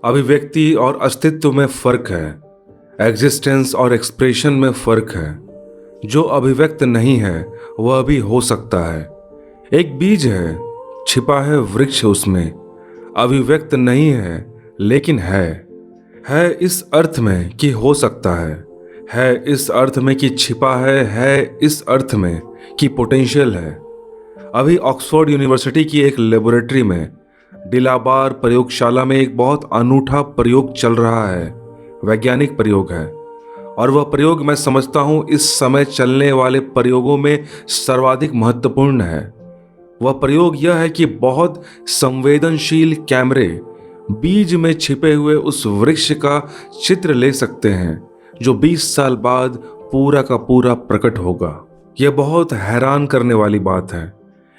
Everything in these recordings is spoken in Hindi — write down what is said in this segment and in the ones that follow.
अभिव्यक्ति और अस्तित्व में फर्क है। एग्जिस्टेंस और एक्सप्रेशन में फर्क है। जो अभिव्यक्त नहीं है वह भी हो सकता है। एक बीज है, छिपा है वृक्ष उसमें, अभिव्यक्त नहीं है लेकिन है इस अर्थ में कि हो सकता है इस अर्थ में कि छिपा है इस अर्थ में कि पोटेंशियल है। अभी ऑक्सफोर्ड यूनिवर्सिटी की एक लेबोरेटरी में डिलाबार प्रयोगशाला में एक बहुत अनूठा प्रयोग चल रहा है। वैज्ञानिक प्रयोग है और वह प्रयोग मैं समझता हूं इस समय चलने वाले प्रयोगों में सर्वाधिक महत्वपूर्ण है। वह प्रयोग यह है कि बहुत संवेदनशील कैमरे बीज में छिपे हुए उस वृक्ष का चित्र ले सकते हैं जो 20 साल बाद पूरा का पूरा प्रकट होगा। यह बहुत हैरान करने वाली बात है।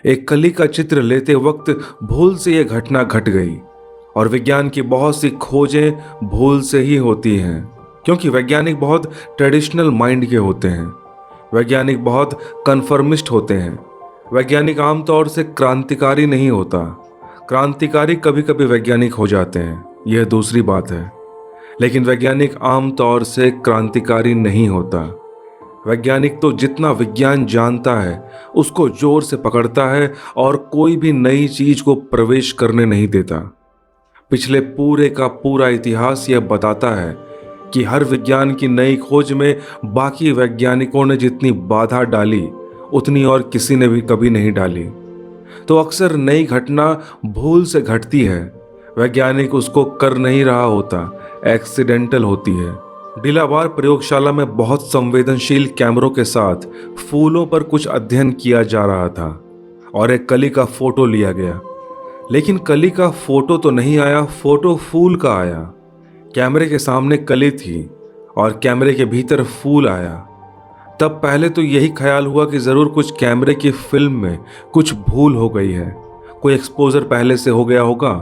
एक कली का चित्र लेते वक्त भूल से यह घटना घट गई और विज्ञान की बहुत सी खोजें भूल से ही होती हैं, क्योंकि वैज्ञानिक बहुत ट्रेडिशनल माइंड के होते हैं। वैज्ञानिक बहुत कन्फर्मिस्ट होते हैं। वैज्ञानिक आमतौर से क्रांतिकारी नहीं होता। क्रांतिकारी कभी कभी वैज्ञानिक हो जाते हैं, यह दूसरी बात है, लेकिन वैज्ञानिक आमतौर से क्रांतिकारी नहीं होता। वैज्ञानिक तो जितना विज्ञान जानता है उसको जोर से पकड़ता है और कोई भी नई चीज को प्रवेश करने नहीं देता। पिछले पूरे का पूरा इतिहास यह बताता है कि हर विज्ञान की नई खोज में बाकी वैज्ञानिकों ने जितनी बाधा डाली उतनी और किसी ने भी कभी नहीं डाली। तो अक्सर नई घटना भूल से घटती है। वैज्ञानिक उसको कर नहीं रहा होता, एक्सीडेंटल होती है। डिलाबार प्रयोगशाला में बहुत संवेदनशील कैमरों के साथ फूलों पर कुछ अध्ययन किया जा रहा था और एक कली का फोटो लिया गया। लेकिन कली का फोटो तो नहीं आया, फोटो फूल का आया। कैमरे के सामने कली थी और कैमरे के भीतर फूल आया। तब पहले तो यही ख्याल हुआ कि जरूर कुछ कैमरे की फिल्म में कुछ भूल हो गई है, कोई एक्सपोजर पहले से हो गया होगा,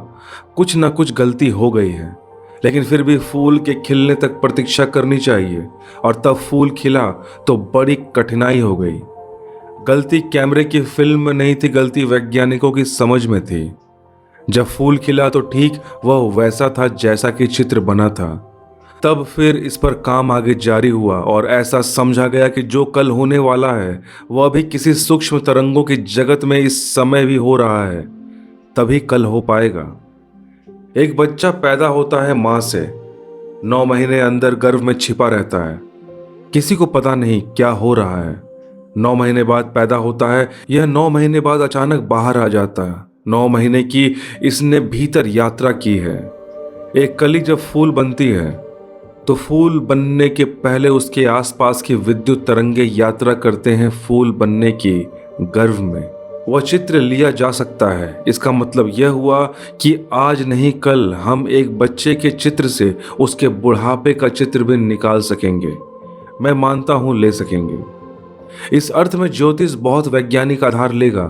कुछ ना कुछ गलती हो गई है। लेकिन फिर भी फूल के खिलने तक प्रतीक्षा करनी चाहिए और तब फूल खिला तो बड़ी कठिनाई हो गई। गलती कैमरे की फिल्म में नहीं थी, गलती वैज्ञानिकों की समझ में थी। जब फूल खिला तो ठीक वह वैसा था जैसा कि चित्र बना था। तब फिर इस पर काम आगे जारी हुआ और ऐसा समझा गया कि जो कल होने वाला है वह भी किसी सूक्ष्म तरंगों की जगत में इस समय भी हो रहा है, तभी कल हो पाएगा। एक बच्चा पैदा होता है मां से, 9 महीने अंदर गर्भ में छिपा रहता है, किसी को पता नहीं क्या हो रहा है। 9 महीने बाद पैदा होता है, यह 9 महीने बाद अचानक बाहर आ जाता है। 9 महीने की इसने भीतर यात्रा की है। एक कली जब फूल बनती है तो फूल बनने के पहले उसके आसपास की विद्युत तरंगे यात्रा करते हैं फूल बनने की गर्भ में। वह चित्र लिया जा सकता है। इसका मतलब यह हुआ कि आज नहीं कल हम एक बच्चे के चित्र से उसके बुढ़ापे का चित्र भी निकाल सकेंगे। मैं मानता हूं ले सकेंगे। इस अर्थ में ज्योतिष बहुत वैज्ञानिक आधार लेगा।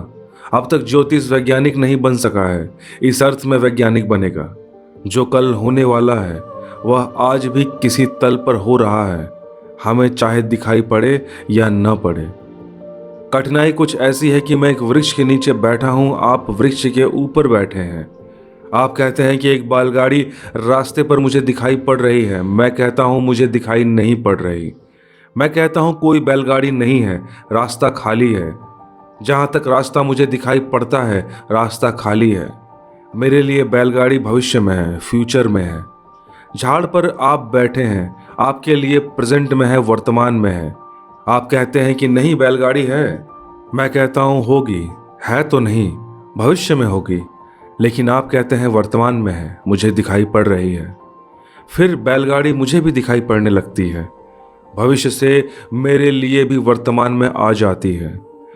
अब तक ज्योतिष वैज्ञानिक नहीं बन सका है, इस अर्थ में वैज्ञानिक बनेगा। जो कल होने वाला है वह आज भी किसी तल पर हो रहा है, हमें चाहे दिखाई पड़े या न पड़े। कठिनाई कुछ ऐसी है कि मैं एक वृक्ष के नीचे बैठा हूं, आप वृक्ष के ऊपर बैठे हैं। आप कहते हैं कि एक बैलगाड़ी रास्ते पर मुझे दिखाई पड़ रही है, मैं कहता हूं मुझे दिखाई नहीं पड़ रही। मैं कहता हूं कोई बैलगाड़ी नहीं है, रास्ता खाली है। जहां तक रास्ता मुझे दिखाई पड़ता है रास्ता खाली है। मेरे लिए बैलगाड़ी भविष्य में है, फ्यूचर में है। झाड़ पर आप बैठे हैं, आपके लिए प्रेजेंट में है, वर्तमान में है। आप कहते हैं कि नहीं बैलगाड़ी है, मैं कहता हूं होगी, है तो नहीं, भविष्य में होगी। लेकिन आप कहते हैं वर्तमान में है, मुझे दिखाई पड़ रही है। फिर बैलगाड़ी मुझे भी दिखाई पड़ने लगती है, भविष्य से मेरे लिए भी वर्तमान में आ जाती है।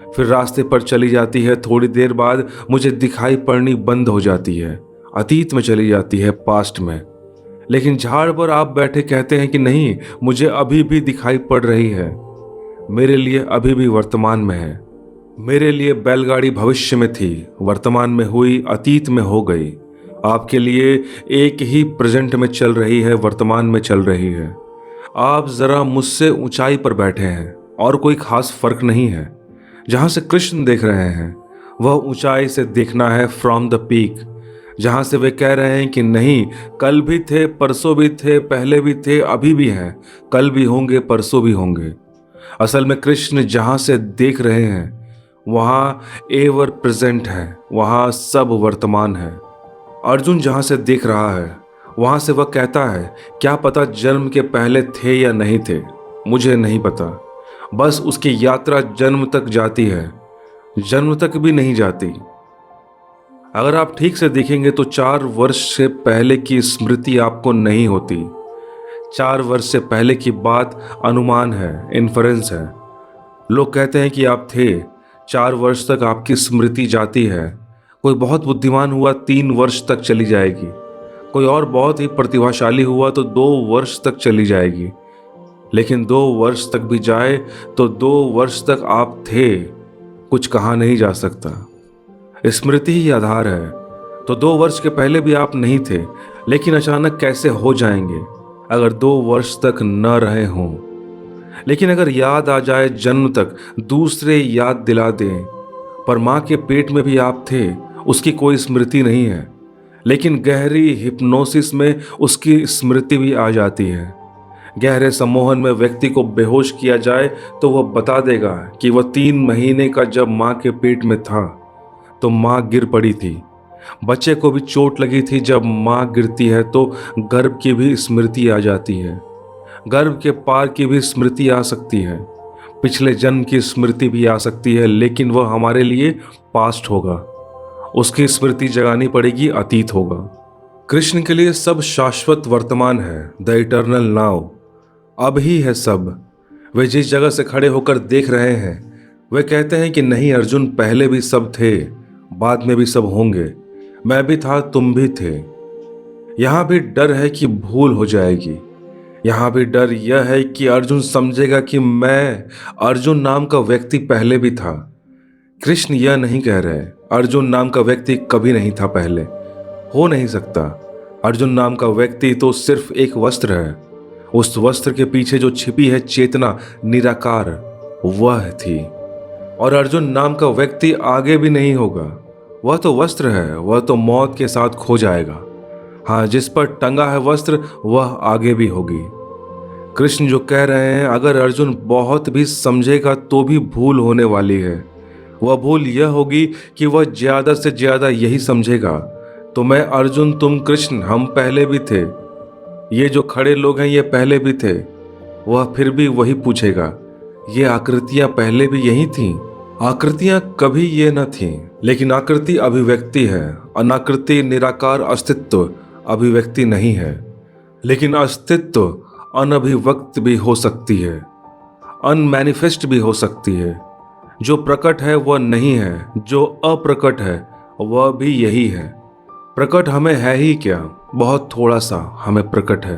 फिर रास्ते पर चली जाती है, थोड़ी देर बाद मुझे दिखाई पड़नी बंद हो जाती है, अतीत में चली जाती है, पास्ट में। लेकिन झाड़ पर आप बैठे कहते हैं कि नहीं मुझे अभी भी दिखाई पड़ रही है, मेरे लिए अभी भी वर्तमान में है। मेरे लिए बैलगाड़ी भविष्य में थी, वर्तमान में हुई, अतीत में हो गई। आपके लिए एक ही प्रेजेंट में चल रही है, वर्तमान में चल रही है। आप जरा मुझसे ऊंचाई पर बैठे हैं और कोई खास फर्क नहीं है। जहां से कृष्ण देख रहे हैं वह ऊंचाई से देखना है, फ्रॉम द पीक। जहां से वे कह रहे हैं कि नहीं, कल भी थे, परसों भी थे, पहले भी थे, अभी भी हैं, कल भी होंगे, परसों भी होंगे। असल में कृष्ण जहां से देख रहे हैं वहां एवर प्रेजेंट है, वहां सब वर्तमान है। अर्जुन जहां से देख रहा है वहां से वह कहता है, क्या पता जन्म के पहले थे या नहीं थे, मुझे नहीं पता। बस उसकी यात्रा जन्म तक जाती है, जन्म तक भी नहीं जाती। अगर आप ठीक से देखेंगे तो 4 वर्ष से पहले की स्मृति आपको नहीं होती। 4 वर्ष से पहले की बात अनुमान है, इन्फरेंस है। लोग कहते हैं कि आप थे, 4 वर्ष तक आपकी स्मृति जाती है। कोई बहुत बुद्धिमान हुआ 3 वर्ष तक चली जाएगी, कोई और बहुत ही प्रतिभाशाली हुआ तो 2 वर्ष तक चली जाएगी। लेकिन 2 वर्ष तक भी जाए तो 2 वर्ष तक आप थे, कुछ कहा नहीं जा सकता। स्मृति ही आधार है। तो 2 वर्ष के पहले भी आप नहीं थे, लेकिन अचानक कैसे हो जाएंगे अगर 2 वर्ष तक न रहे हों। लेकिन अगर याद आ जाए जन्म तक, दूसरे याद दिला दें, पर माँ के पेट में भी आप थे, उसकी कोई स्मृति नहीं है, लेकिन गहरी हिप्नोसिस में उसकी स्मृति भी आ जाती है। गहरे सम्मोहन में व्यक्ति को बेहोश किया जाए तो वह बता देगा कि वह 3 महीने का जब माँ के पेट में था तो माँ गिर पड़ी थी। बच्चे को भी चोट लगी थी। जब माँ गिरती है तो गर्भ की भी स्मृति आ जाती है, गर्भ के पार की भी स्मृति आ सकती है, पिछले जन्म की स्मृति भी आ सकती है, लेकिन वह हमारे लिए पास्ट होगा। उसकी स्मृति जगानी पड़ेगी, अतीत होगा। कृष्ण के लिए सब शाश्वत वर्तमान है, द इटर्नल नाउ। अब ही है सब। वे जिस जगह से खड़े होकर देख रहे हैं वे कहते हैं कि नहीं अर्जुन, पहले भी सब थे, बाद में भी सब होंगे, मैं भी था, तुम भी थे। यहां भी डर है कि भूल हो जाएगी। यहां भी डर यह है कि अर्जुन समझेगा कि मैं, अर्जुन नाम का व्यक्ति पहले भी था। कृष्ण यह नहीं कह रहे अर्जुन नाम का व्यक्ति कभी नहीं था पहले, हो नहीं सकता। अर्जुन नाम का व्यक्ति तो सिर्फ एक वस्त्र है। उस वस्त्र के पीछे जो छिपी है चेतना, निराकार, वह थी। और अर्जुन नाम का व्यक्ति आगे भी नहीं होगा। वह तो वस्त्र है, वह तो मौत के साथ खो जाएगा। हाँ, जिस पर टंगा है वस्त्र वह आगे भी होगी। कृष्ण जो कह रहे हैं, अगर अर्जुन बहुत भी समझेगा तो भी भूल होने वाली है। वह भूल यह होगी कि वह ज्यादा से ज्यादा यही समझेगा, तो मैं अर्जुन, तुम कृष्ण, हम पहले भी थे, ये जो खड़े लोग हैं ये पहले भी थे। वह फिर भी वही पूछेगा, ये आकृतियां पहले भी यही थीं? आकृतियां कभी ये न थीं, लेकिन आकृति अभिव्यक्ति है। अनाकृति, निराकार अस्तित्व अभिव्यक्ति नहीं है, लेकिन अस्तित्व अनभिव्यक्त भी हो सकती है, अनमैनिफेस्ट भी हो सकती है। जो प्रकट है वह नहीं है, जो अप्रकट है वह भी यही है। प्रकट हमें है ही क्या, बहुत थोड़ा सा हमें प्रकट है।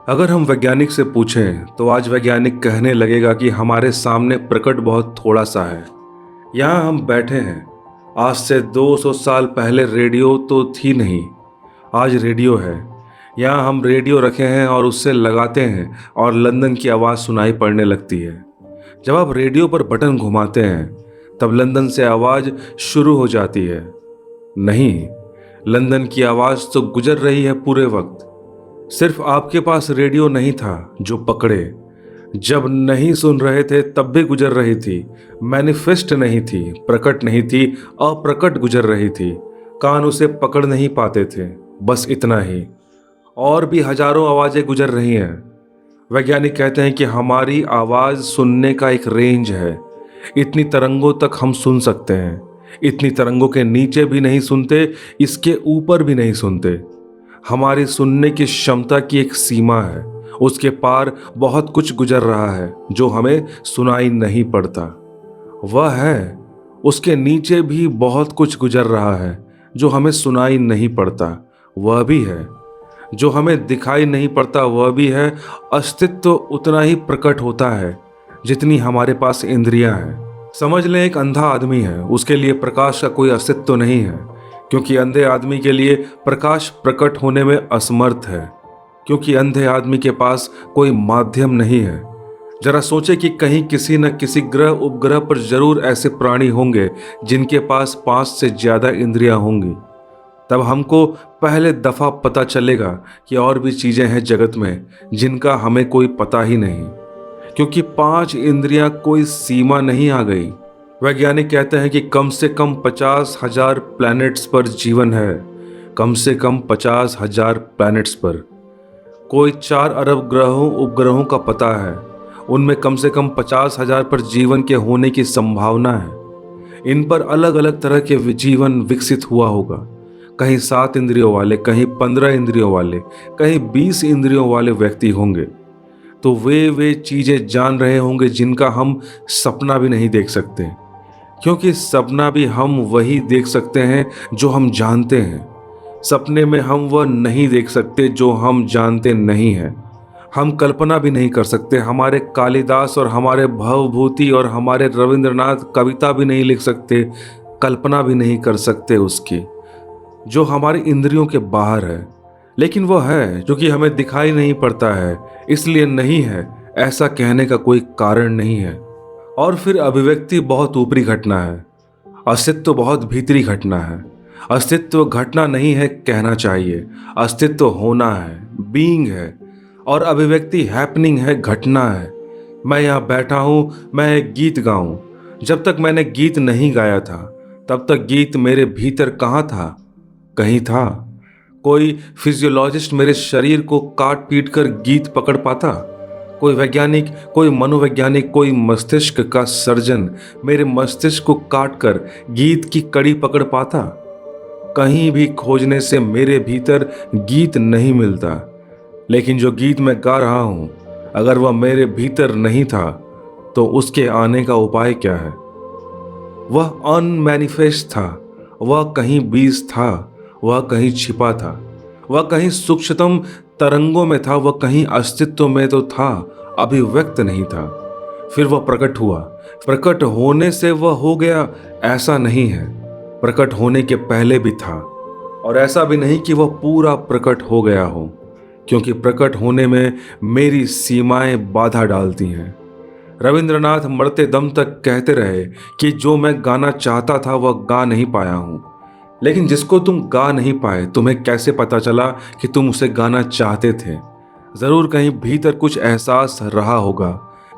अगर हम वैज्ञानिक से पूछें तो आज वैज्ञानिक कहने लगेगा कि हमारे सामने प्रकट बहुत थोड़ा सा है। यहाँ हम बैठे हैं, आज से 200 साल पहले रेडियो तो थी नहीं, आज रेडियो है। यहाँ हम रेडियो रखे हैं और उससे लगाते हैं और लंदन की आवाज़ सुनाई पड़ने लगती है। जब आप रेडियो पर बटन घुमाते हैं तब लंदन से आवाज़ शुरू हो जाती है। नहीं, लंदन की आवाज़ तो गुजर रही है पूरे वक्त। सिर्फ आपके पास रेडियो नहीं था जो पकड़े। जब नहीं सुन रहे थे तब भी गुजर रही थी। मैनिफेस्ट नहीं थी, प्रकट नहीं थी, अप्रकट गुजर रही थी। कान उसे पकड़ नहीं पाते थे, बस इतना ही। और भी हजारों आवाज़ें गुजर रही हैं। वैज्ञानिक कहते हैं कि हमारी आवाज़ सुनने का एक रेंज है। इतनी तरंगों तक हम सुन सकते हैं। इतनी तरंगों के नीचे भी नहीं सुनते, इसके ऊपर भी नहीं सुनते। हमारी सुनने की क्षमता की एक सीमा है, उसके पार बहुत कुछ गुजर रहा है जो हमें सुनाई नहीं पड़ता। वह है, उसके नीचे भी बहुत कुछ गुजर रहा है जो हमें सुनाई नहीं पड़ता। वह भी है, जो हमें दिखाई नहीं पड़ता वह भी है। अस्तित्व उतना ही प्रकट होता है जितनी हमारे पास इंद्रियां हैं। समझ लें, एक अंधा आदमी है, उसके लिए प्रकाश का कोई अस्तित्व नहीं है, क्योंकि अंधे आदमी के लिए प्रकाश प्रकट होने में असमर्थ है, क्योंकि अंधे आदमी के पास कोई माध्यम नहीं है। जरा सोचे कि कहीं किसी न किसी ग्रह उपग्रह पर जरूर ऐसे प्राणी होंगे जिनके पास 5 से ज्यादा इंद्रियां होंगी। तब हमको पहले दफा पता चलेगा कि और भी चीजें हैं जगत में जिनका हमें कोई पता ही नहीं, क्योंकि 5 इंद्रियां कोई सीमा नहीं आ गई। वैज्ञानिक कहते हैं कि कम से कम 50,000 प्लैनेट्स पर जीवन है, कम से कम 50,000 प्लैनेट्स पर। कोई 4 अरब ग्रहों उपग्रहों का पता है, उनमें कम से कम 50,000 पर जीवन के होने की संभावना है। इन पर अलग अलग तरह के जीवन विकसित हुआ होगा, कहीं 7 इंद्रियों वाले, कहीं 15 इंद्रियों वाले, कहीं 20 इंद्रियों वाले व्यक्ति होंगे। तो वे चीजें जान रहे होंगे जिनका हम सपना भी नहीं देख सकते, क्योंकि सपना भी हम वही देख सकते हैं जो हम जानते हैं। सपने में हम वह नहीं देख सकते जो हम जानते नहीं हैं। हम कल्पना भी नहीं कर सकते। हमारे कालिदास और हमारे भवभूति और हमारे रविंद्रनाथ कविता भी नहीं लिख सकते, कल्पना भी नहीं कर सकते उसकी, जो हमारी इंद्रियों के बाहर है। लेकिन वह है जो कि हमें दिखाई नहीं पड़ता है, इसलिए नहीं है ऐसा कहने का कोई कारण नहीं है। और फिर अभिव्यक्ति बहुत ऊपरी घटना है, अस्तित्व बहुत भीतरी घटना है। अस्तित्व घटना नहीं है कहना चाहिए, अस्तित्व होना है, बीइंग है। और अभिव्यक्ति हैपनिंग है, घटना है। मैं यहाँ बैठा हूँ, मैं एक गीत गाऊं। जब तक मैंने गीत नहीं गाया था तब तक गीत मेरे भीतर कहाँ था? कहीं था। कोई फिजियोलॉजिस्ट मेरे शरीर को काट पीट कर गीत पकड़ पाता? कोई वैज्ञानिक, कोई मनोवैज्ञानिक, कोई मस्तिष्क का सर्जन मेरे मस्तिष्क को काट कर गीत की कड़ी पकड़ पाता? कहीं भी खोजने से मेरे भीतर गीत नहीं मिलता। लेकिन जो गीत मैं गा रहा हूं, अगर वह मेरे भीतर नहीं था तो उसके आने का उपाय क्या है? वह अनमैनिफेस्ट था, वह कहीं बीज था, वह कहीं छिपा था, वह कहीं सूक्ष्मतम तरंगों में था, वह कहीं अस्तित्व में तो था, अभिव्यक्त नहीं था। फिर वह प्रकट हुआ। प्रकट होने से वह हो गया ऐसा नहीं है, प्रकट होने के पहले भी था। और ऐसा भी नहीं कि वह पूरा प्रकट हो गया हो, क्योंकि प्रकट होने में मेरी सीमाएं बाधा डालती हैं। रविंद्रनाथ मरते दम तक कहते रहे कि जो मैं गाना चाहता था वह गा नहीं पाया हूं। लेकिन जिसको तुम गा नहीं पाए, तुम्हें कैसे पता चला कि तुम उसे गाना चाहते थे? जरूर कहीं भीतर कुछ एहसास रहा होगा,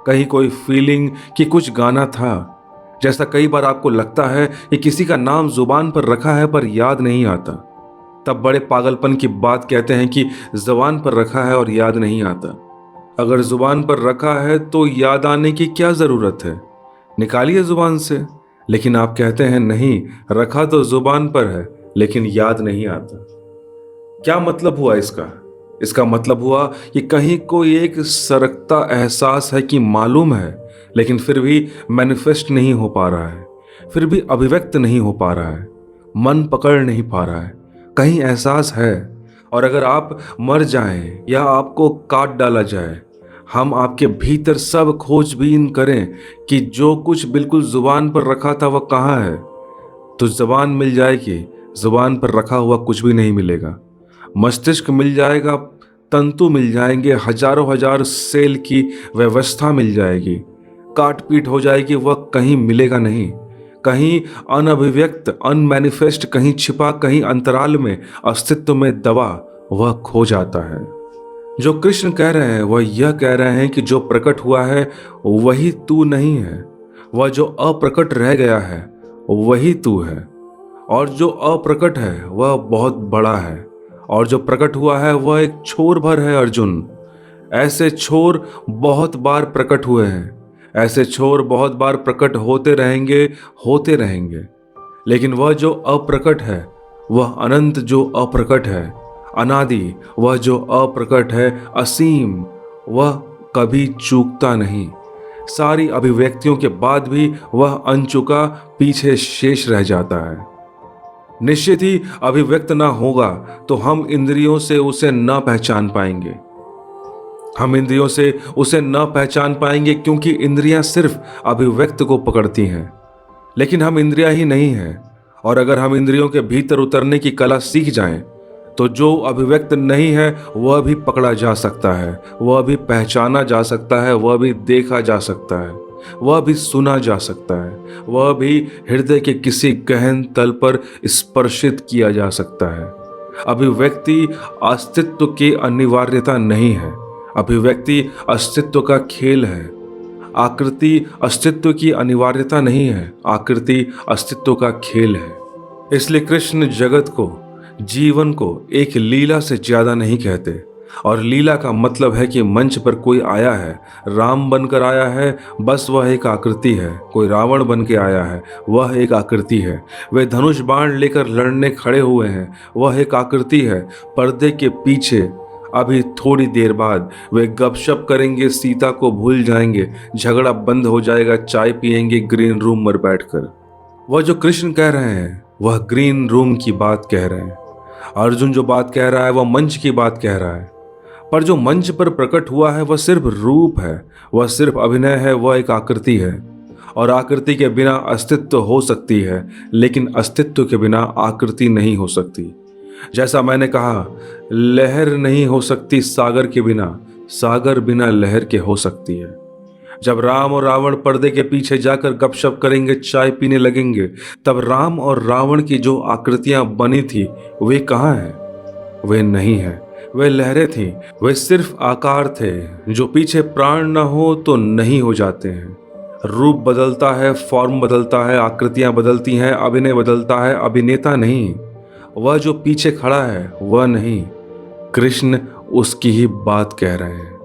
कहीं कोई फीलिंग कि कुछ गाना था। जैसा कई बार आपको लगता है कि किसी का नाम जुबान पर रखा है पर याद नहीं आता, तब बड़े पागलपन की बात कहते हैं कि जुबान पर रखा है और याद नहीं आता। अगर जुबान पर रखा है तो याद आने की क्या जरूरत है? निकालिए जुबान से। लेकिन आप कहते हैं नहीं, रखा तो जुबान पर है लेकिन याद नहीं आता। क्या मतलब हुआ इसका? इसका मतलब हुआ कि कहीं कोई एक सरकता एहसास है कि मालूम है, लेकिन फिर भी मैनिफेस्ट नहीं हो पा रहा है, फिर भी अभिव्यक्त नहीं हो पा रहा है, मन पकड़ नहीं पा रहा है। कहीं एहसास है। और अगर आप मर जाएं या आपको काट डाला जाए, हम आपके भीतर सब खोजबीन करें कि जो कुछ बिल्कुल जुबान पर रखा था वह कहाँ है, तो जुबान मिल जाएगी। जुबान पर रखा हुआ कुछ भी नहीं मिलेगा। मस्तिष्क मिल जाएगा, तंतु मिल जाएंगे, हजारों हजार सेल की व्यवस्था मिल जाएगी, काट पीट हो जाएगी, वह कहीं मिलेगा नहीं। कहीं अनअभिव्यक्त, अनमैनिफेस्ट, कहीं छिपा, कहीं अंतराल में, अस्तित्व में दबा वह खो जाता है। जो कृष्ण कह रहे हैं वह यह कह रहे हैं कि जो प्रकट हुआ है वही तू नहीं है, वह जो अप्रकट रह गया है वही तू है। और जो अप्रकट है वह बहुत बड़ा है, और जो प्रकट हुआ है वह एक छोर भर है। अर्जुन, ऐसे छोर बहुत बार प्रकट हुए हैं, ऐसे छोर बहुत बार प्रकट होते रहेंगे, होते रहेंगे। लेकिन वह जो अप्रकट है, वह अनंत जो अप्रकट है, अनादि, वह जो अप्रकट है, असीम, वह कभी चूकता नहीं। सारी अभिव्यक्तियों के बाद भी वह अनचुका पीछे शेष रह जाता है। निश्चित ही अभिव्यक्त ना होगा तो हम इंद्रियों से उसे न पहचान पाएंगे। हम इंद्रियों से उसे न पहचान पाएंगे क्योंकि इंद्रियां सिर्फ अभिव्यक्त को पकड़ती हैं। लेकिन हम इंद्रियां ही नहीं हैं। और अगर हम इंद्रियों के भीतर उतरने की कला सीख जाएं, तो जो अभिव्यक्त नहीं है वह भी पकड़ा जा सकता है, वह भी पहचाना जा सकता है, वह भी देखा जा सकता है। वह भी सुना जा सकता है, वह भी हृदय के किसी गहन तल पर स्पर्शित किया जा सकता है। अभिव्यक्ति अस्तित्व की अनिवार्यता नहीं है, अभिव्यक्ति अस्तित्व का खेल है। आकृति अस्तित्व की अनिवार्यता नहीं है, आकृति अस्तित्व का खेल है। इसलिए कृष्ण जगत को, जीवन को एक लीला से ज्यादा नहीं कहते। और लीला का मतलब है कि मंच पर कोई आया है, राम बनकर आया है, बस वह एक आकृति है। कोई रावण बन के आया है, वह एक आकृति है। वे धनुष बाण लेकर लड़ने खड़े हुए हैं, वह एक आकृति है। पर्दे के पीछे अभी थोड़ी देर बाद वे गपशप करेंगे, सीता को भूल जाएंगे, झगड़ा बंद हो जाएगा, चाय पिएंगे ग्रीन रूम पर बैठकर। वह जो कृष्ण कह रहे हैं वह ग्रीन रूम की बात कह रहे हैं। अर्जुन जो बात कह रहा है वह मंच की बात कह रहा है। पर जो मंच पर प्रकट हुआ है वह सिर्फ रूप है, वह सिर्फ अभिनय है, वह एक आकृति है। और आकृति के बिना अस्तित्व हो सकती है, लेकिन अस्तित्व के बिना आकृति नहीं हो सकती। जैसा मैंने कहा, लहर नहीं हो सकती सागर के बिना, सागर बिना लहर के हो सकती है। जब राम और रावण पर्दे के पीछे जाकर गपशप करेंगे, चाय पीने लगेंगे, तब राम और रावण की जो आकृतियां बनी थी वे कहाँ हैं? वे नहीं है, वे लहरें थीं, वे सिर्फ आकार थे जो पीछे प्राण न हो तो नहीं हो जाते हैं। रूप बदलता है, फॉर्म बदलता है, आकृतियां बदलती हैं, अभिनय बदलता है, अभिनेता नहीं। वह जो पीछे खड़ा है वह नहीं, कृष्ण उसकी ही बात कह रहे हैं।